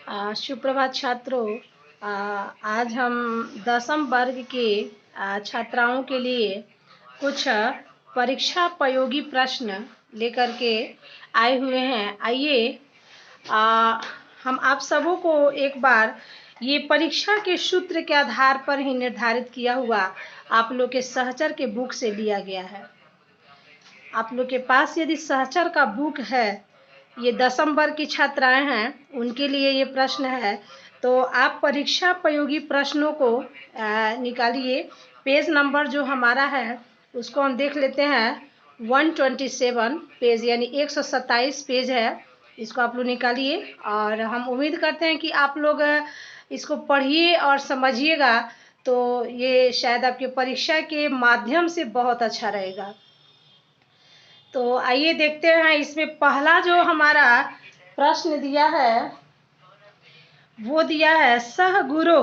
सुप्रभात छात्रों। आज हम 10वीं वर्ग के छात्राओं के लिए कुछ परीक्षा उपयोगी प्रश्न लेकर के आए हुए हैं। आइए हम आप सबों को एक बार ये परीक्षा के सूत्र के आधार पर ही निर्धारित किया हुआ आप लोग के सहचर के बुक से लिया गया है। आप लोग के पास यदि सहचर का बुक है, ये 10वीं वर्ग की छात्राएं हैं, उनके लिए ये प्रश्न है। तो आप परीक्षा उपयोगी प्रश्नों को निकालिए। पेज नंबर जो हमारा है उसको हम देख लेते हैं। 127 पेज यानी 127 पेज है। इसको आप लोग निकालिए और हम उम्मीद करते हैं कि आप लोग इसको पढ़िए और समझिएगा, तो ये शायद आपके परीक्षा के माध्यम से बहुत अच्छा रहेगा। तो आइए देखते हैं। इसमें पहला जो हमारा प्रश्न दिया है वो दिया है सह गुरु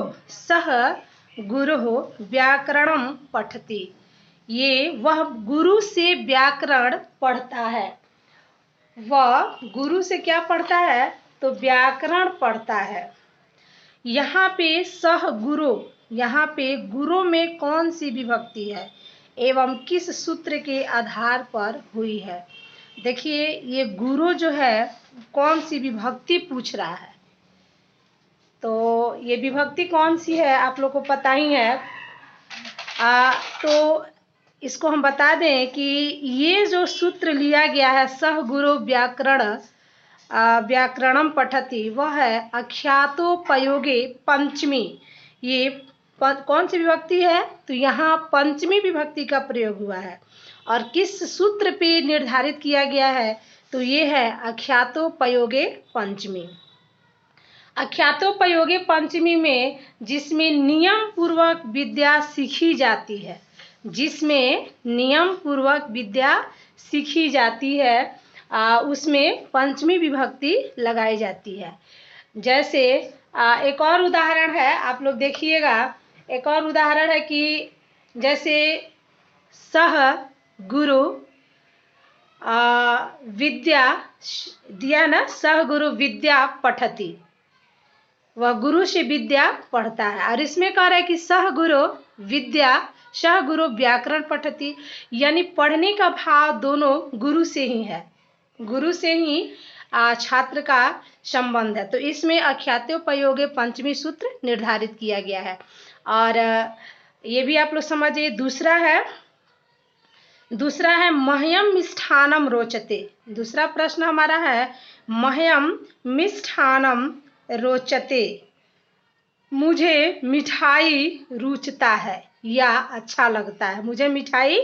व्याकरणम पठति। ये वह गुरु से व्याकरण पढ़ता है। वह गुरु से क्या पढ़ता है? तो व्याकरण पढ़ता है। यहाँ पे सह गुरु, यहाँ पे गुरु में कौन सी विभक्ति है एवं किस सूत्र के आधार पर हुई है? देखिए, ये गुरु जो है कौन सी विभक्ति पूछ रहा है। तो ये विभक्ति कौन सी है आप लोग को पता ही है। तो इसको हम बता दें कि ये जो सूत्र लिया गया है सह गुरु व्याकरणम पठति, वह है अख्यातोपयोगे पंचमी। ये कौन सी विभक्ति है? तो यहाँ पंचमी विभक्ति का प्रयोग हुआ है। और किस सूत्र पे निर्धारित किया गया है? तो ये है अख्यातोपयोगे पंचमी। अख्यातोपयोगे पंचमी में जिसमें नियम पूर्वक विद्या सीखी जाती है, जिसमें नियम पूर्वक विद्या सीखी जाती है, उसमें पंचमी विभक्ति लगाई जाती है। जैसे एक और उदाहरण है, आप लोग देखिएगा। एक और उदाहरण है कि जैसे सह गुरु विद्या दिया ना, सह गुरु विद्या पठति, वह गुरु से विद्या पढ़ता है। और इसमें कह रहा है कि सह गुरु व्याकरण पठति, यानी पढ़ने का भाव दोनों गुरु से ही है, गुरु से ही छात्र का संबंध है। तो इसमें अख्यातोपयोगे पंचमी सूत्र निर्धारित किया गया है। और ये भी आप लोग समझिए। दूसरा है मह्यम मिष्ठानम रोचते। दूसरा प्रश्न हमारा है मह्यम मिष्ठानम रोचते, मुझे मिठाई रुचता है या अच्छा लगता है, मुझे मिठाई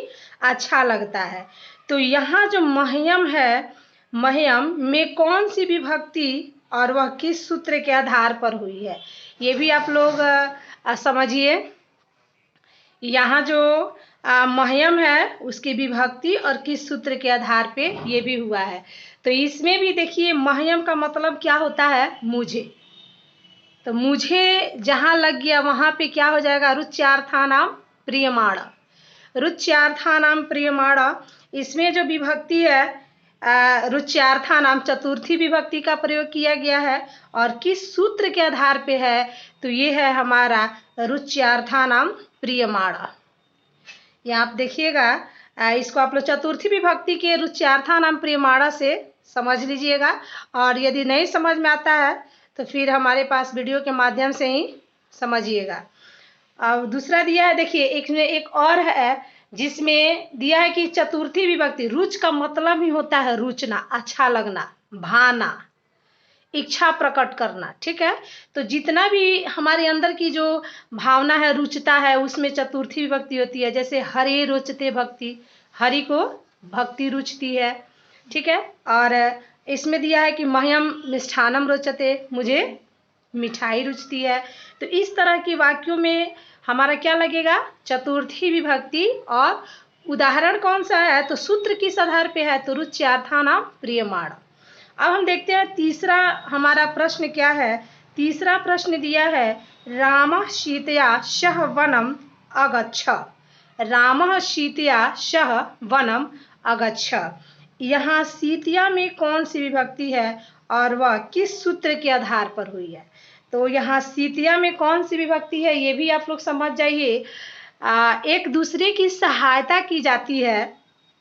अच्छा लगता है। तो यहाँ जो मह्यम है, मह्यम में कौन सी विभक्ति और वह किस सूत्र के आधार पर हुई है, ये भी आप लोग समझिए। यहाँ जो मह्यम है उसकी विभक्ति और किस सूत्र के आधार पे ये भी हुआ है। तो इसमें भी देखिए, मह्यम का मतलब क्या होता है? मुझे। तो मुझे जहाँ लग गया वहाँ पे क्या हो जाएगा? रुच्यार्थानाम प्रियमाण। रुच्यार्थानाम प्रियमाण, इसमें जो विभक्ति है रुच्यार्थानाम चतुर्थी विभक्ति का प्रयोग किया गया है। और किस सूत्र के आधार पे है? तो ये है हमारा रुच्यार्थानाम प्रियमाण। यहाँ आप देखिएगा, इसको आप लोग चतुर्थी विभक्ति के रुच्यार्थानाम प्रियमाण से समझ लीजिएगा। और यदि नहीं समझ में आता है तो फिर हमारे पास वीडियो के माध्यम से ही समझिएगा। अब दूसरा दिया है, देखिए एक और है जिसमें दिया है कि चतुर्थी विभक्ति, रुच का मतलब ही होता है रुचना, अच्छा लगना, भाना, इच्छा प्रकट करना। ठीक है। तो जितना भी हमारे अंदर की जो भावना है, रुचता है, उसमें चतुर्थी विभक्ति होती है। जैसे हरे रोचते भक्ति, हरि को भक्ति रुचती है। ठीक है। और इसमें दिया है कि मह्यम मिष्ठानम रोचते, मुझे मिठाई रुचती है। तो इस तरह के वाक्यों में हमारा क्या लगेगा? चतुर्थी विभक्ति। और उदाहरण कौन सा है? तो सूत्र किस आधार पे है? तो रुच्यार्थानाम प्रियमाण। अब हम देखते हैं तीसरा हमारा प्रश्न क्या है। तीसरा प्रश्न दिया है रामः सीतया सह वनम अगच्छ। रामः सीतया सह वनम अगच्छ, यहाँ सीतिया में कौन सी विभक्ति है और वह किस सूत्र के आधार पर हुई है। तो यहाँ सीतिया में कौन सी विभक्ति है ये भी आप लोग समझ जाइए। एक दूसरे की सहायता की जाती है,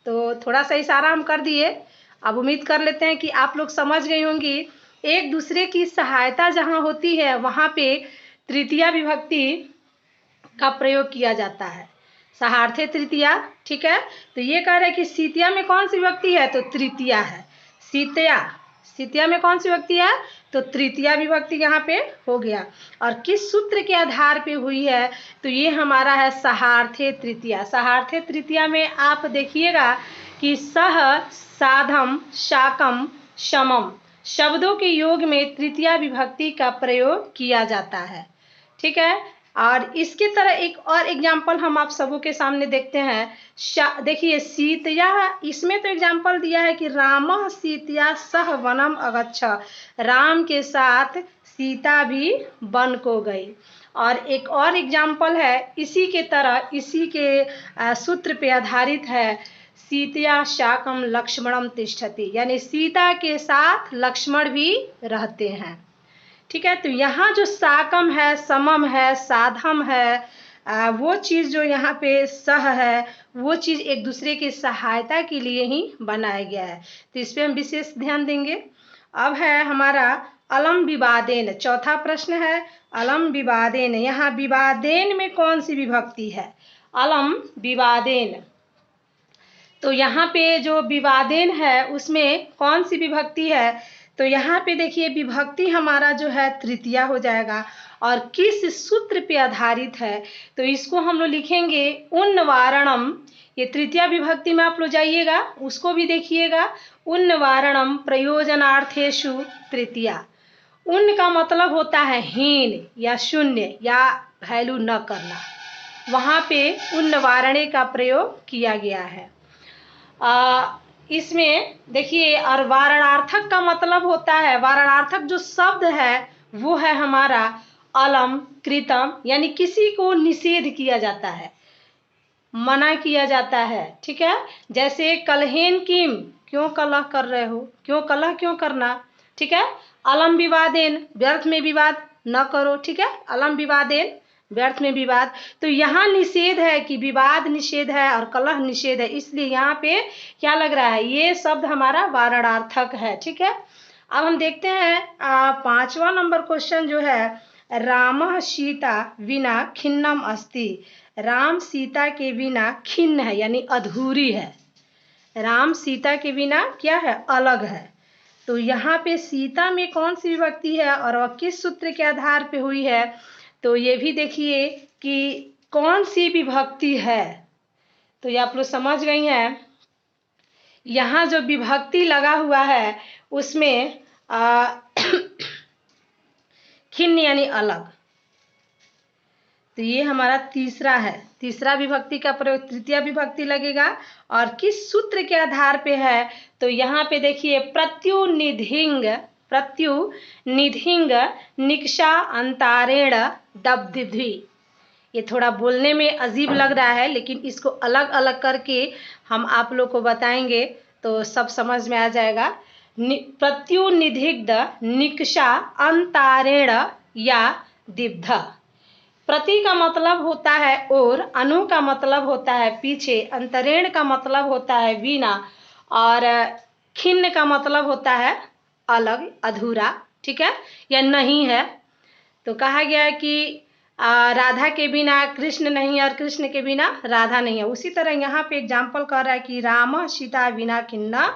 तो थोड़ा सा इशारा हम कर दिए। अब उम्मीद कर लेते हैं कि आप लोग समझ गई होंगी। एक दूसरे की सहायता जहाँ होती है वहाँ पे तृतीया विभक्ति का प्रयोग किया जाता है, सहार्थे तृतीया। ठीक है, तो ये कह रहे हैं कि सीतिया में कौन सी विभक्ति है, तो तृतीया है। सीतिया में कौन सी विभक्ति है, तो तृतीया विभक्ति यहाँ पे हो गया। और किस सूत्र के आधार पे हुई है, तो ये हमारा है सहार्थे तृतीया। सहार्थे तृतीया में आप देखिएगा कि सह, साधम, शाकम, समम शब्दों के योग में तृतीया विभक्ति का प्रयोग किया जाता है। ठीक है, और इसके तरह एक और एग्जाम्पल हम आप सबों के सामने देखते हैं। देखिए सीतया, इसमें तो एग्जाम्पल दिया है कि रामः सीतया सह वनम अगच्छ, राम के साथ सीता भी वन को गई। और एक और एग्जाम्पल है इसी के तरह, इसी के सूत्र पे आधारित है, सीतया शाकम लक्ष्मणम तिष्ठति, यानी सीता के साथ लक्ष्मण भी रहते हैं। ठीक है, तो यहाँ जो साकम है, समम है, साधम है, वो चीज़ जो यहाँ पे सह है, वो चीज़ एक दूसरे की सहायता के लिए ही बनाया गया है, तो इस पर हम विशेष ध्यान देंगे। अब है हमारा अलम विवादेन, चौथा प्रश्न है अलम विवादेन। यहाँ विवादेन में कौन सी विभक्ति है, अलम विवादेन। तो यहाँ पे जो विवादेन है उसमें कौन सी विभक्ति है, तो यहाँ पे देखिए विभक्ति हमारा जो है तृतीया हो जाएगा। और किस सूत्र पे आधारित है, तो इसको हम लोग लिखेंगे उन्नवारणम। ये तृतीया विभक्ति में आप लोग जाइएगा, उसको भी देखिएगा, उन्नवारणम प्रयोजनार्थेषु तृतीया। उन का मतलब होता है हीन या शून्य या वैल्यू न करना, वहाँ पे उन्नवारणे का प्रयोग किया गया है। इसमें देखिए, और वारणार्थक का मतलब होता है, वारणार्थक जो शब्द है वो है हमारा अलम कृतम, यानी किसी को निषेध किया जाता है, मना किया जाता है। ठीक है, जैसे कलहेन किम, क्यों कलह कर रहे हो, क्यों कलह क्यों करना। ठीक है, अलम विवादेन, व्यर्थ में विवाद न करो। ठीक है, अलम विवादेन व्यर्थ में विवाद। तो यहाँ निषेध है कि विवाद निषेध है और कलह निषेध है, इसलिए यहाँ पे क्या लग रहा है, ये शब्द हमारा वारणार्थक है। ठीक है, अब हम देखते हैं 5वां नंबर क्वेश्चन जो है, रामः सीता विना खिन्नम अस्ति। राम सीता के बिना खिन्न है, यानी अधूरी है। राम सीता के बिना क्या है, अलग है। तो यहाँ पे सीता में कौन सी विभक्ति है और वह किस सूत्र के आधार पे हुई है, तो ये भी देखिए कि कौन सी विभक्ति है। तो ये आप लोग समझ गई हैं। यहाँ जो विभक्ति लगा हुआ है उसमें खिन्न यानी अलग, तो ये हमारा तीसरा है। तीसरा विभक्ति का प्रयोग तृतीया विभक्ति लगेगा। और किस सूत्र के आधार पे है, तो यहाँ पे देखिए प्रत्युनिधिंग, प्रत्युनिधिंग निकषा अंतारेण दब्धिध्वी। ये थोड़ा बोलने में अजीब लग रहा है, लेकिन इसको अलग अलग करके हम आप लोग को बताएंगे तो सब समझ में आ जाएगा। प्रत्युनिधिग्ध निकषा अंतारेण या दिब्ध। प्रति का मतलब होता है और, अनु का मतलब होता है पीछे, अंतरेण का मतलब होता है बिना, और खिन्न का मतलब होता है अलग, अधूरा। ठीक है, या नहीं है। तो कहा गया है कि राधा के बिना कृष्ण नहीं और कृष्ण के बिना राधा नहीं है। उसी तरह यहाँ पे एग्जाम्पल कर रहा है कि राम सीता बिना खिन्न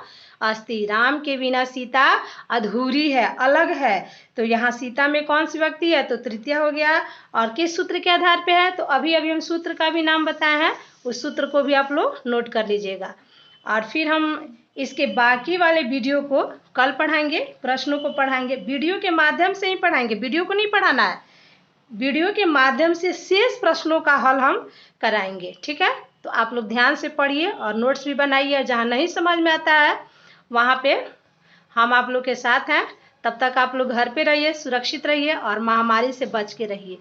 अस्ति, राम के बिना सीता अधूरी है, अलग है। तो यहाँ सीता में कौन सी विभक्ति है, तो तृतीया हो गया। और किस सूत्र के आधार पे है, तो अभी अभी हम सूत्र का भी नाम बताए हैं, उस सूत्र को भी आप लोग नोट कर लीजिएगा। और फिर हम इसके बाकी वाले वीडियो को कल पढ़ाएंगे, प्रश्नों को पढ़ाएंगे, वीडियो के माध्यम से ही पढ़ाएंगे, वीडियो को नहीं पढ़ाना है, वीडियो के माध्यम से शेष प्रश्नों का हल हम कराएंगे। ठीक है, तो आप लोग ध्यान से पढ़िए और नोट्स भी बनाइए। जहाँ नहीं समझ में आता है वहाँ पे हम आप लोग के साथ हैं। तब तक आप लोग घर पे रहिए, सुरक्षित रहिए और महामारी से बच के रहिए।